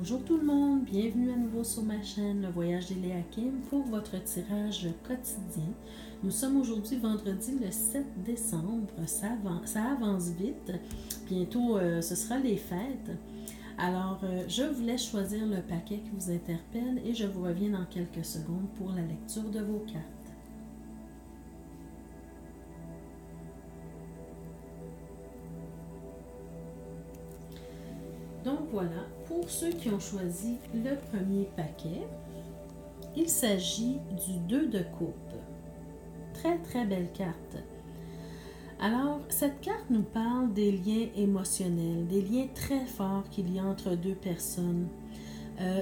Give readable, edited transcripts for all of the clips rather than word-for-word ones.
Bonjour tout le monde, bienvenue à nouveau sur ma chaîne Le Voyage d'Eléa Kim pour votre tirage quotidien. Nous sommes aujourd'hui vendredi le 7 décembre, ça avance vite, bientôt ce sera les fêtes. Alors je vous laisse choisir le paquet qui vous interpelle et je vous reviens dans quelques secondes pour la lecture de vos cartes. Donc voilà, pour ceux qui ont choisi le premier paquet, il s'agit du 2 de coupe. Très très belle carte. Alors, cette carte nous parle des liens émotionnels, des liens très forts qu'il y a entre deux personnes.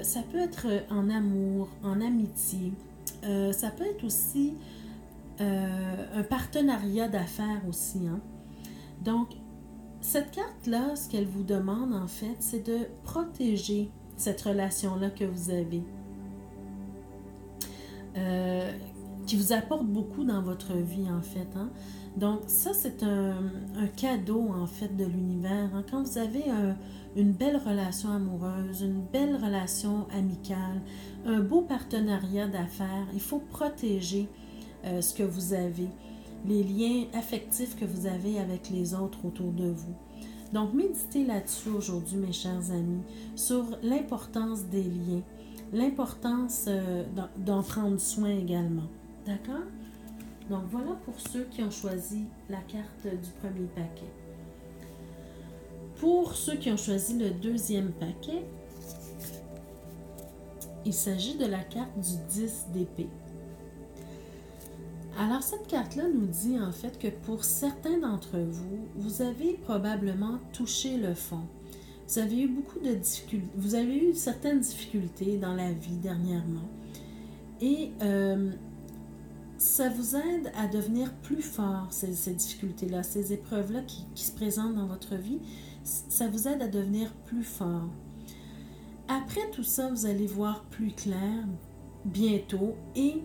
Ça peut être en amour, en amitié. Ça peut être aussi un partenariat d'affaires aussi. Hein? Donc, cette carte-là, ce qu'elle vous demande en fait, c'est de protéger cette relation-là que vous avez, qui vous apporte beaucoup dans votre vie en fait. Hein? Donc ça, c'est un cadeau en fait de l'univers. Hein? Quand vous avez une belle relation amoureuse, une belle relation amicale, un beau partenariat d'affaires, il faut protéger ce que vous avez, les liens affectifs que vous avez avec les autres autour de vous. Donc, méditez là-dessus aujourd'hui, mes chers amis, sur l'importance des liens, l'importance d'en prendre soin également. D'accord? Donc, voilà pour ceux qui ont choisi la carte du premier paquet. Pour ceux qui ont choisi le deuxième paquet, il s'agit de la carte du 10 d'épée. Alors, cette carte-là nous dit en fait que pour certains d'entre vous, vous avez probablement touché le fond. Vous avez eu beaucoup de difficultés, vous avez eu certaines difficultés dans la vie dernièrement. Et ça vous aide à devenir plus fort, ces difficultés-là, ces épreuves-là qui se présentent dans votre vie. Ça vous aide à devenir plus fort. Après tout ça, vous allez voir plus clair bientôt et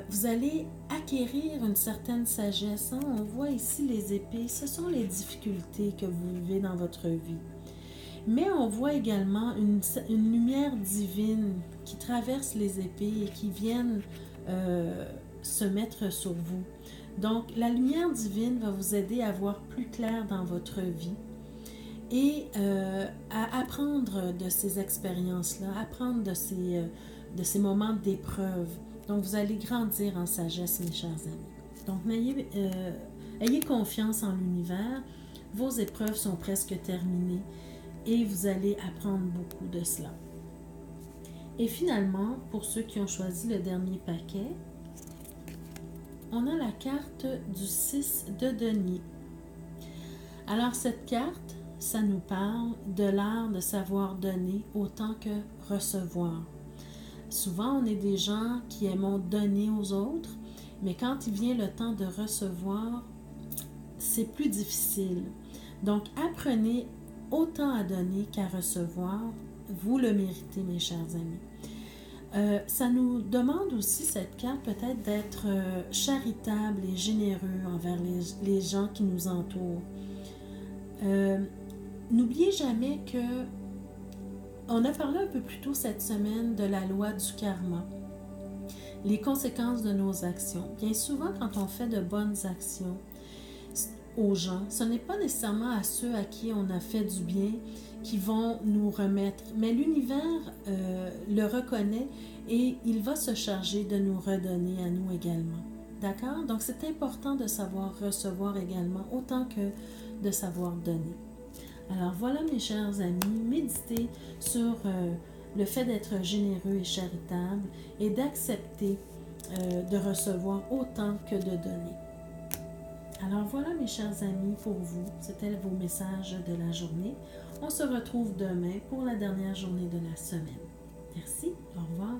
vous allez acquérir une certaine sagesse. Hein? On voit ici les épées, ce sont les difficultés que vous vivez dans votre vie. Mais on voit également une lumière divine qui traverse les épées et qui viennent se mettre sur vous. Donc, la lumière divine va vous aider à voir plus clair dans votre vie et à apprendre de ces expériences-là, apprendre de ces moments d'épreuve. Donc, vous allez grandir en sagesse, mes chers amis. Donc, ayez confiance en l'univers. Vos épreuves sont presque terminées et vous allez apprendre beaucoup de cela. Et finalement, pour ceux qui ont choisi le dernier paquet, on a la carte du 6 de denier. Alors, cette carte, ça nous parle de l'art de savoir donner autant que recevoir. Souvent, on est des gens qui aiment donner aux autres, mais quand il vient le temps de recevoir, c'est plus difficile. Donc, apprenez autant à donner qu'à recevoir. Vous le méritez, mes chers amis. Ça nous demande aussi, cette carte, peut-être d'être charitable et généreux envers les gens qui nous entourent. N'oubliez jamais que on a parlé un peu plus tôt cette semaine de la loi du karma, les conséquences de nos actions. Bien souvent, quand on fait de bonnes actions aux gens, ce n'est pas nécessairement à ceux à qui on a fait du bien qui vont nous remettre, mais l'univers le reconnaît et il va se charger de nous redonner à nous également. D'accord? Donc, c'est important de savoir recevoir également autant que de savoir donner. Alors voilà, mes chers amis, méditez sur le fait d'être généreux et charitable et d'accepter de recevoir autant que de donner. Alors voilà, mes chers amis, pour vous, c'était vos messages de la journée. On se retrouve demain pour la dernière journée de la semaine. Merci, au revoir.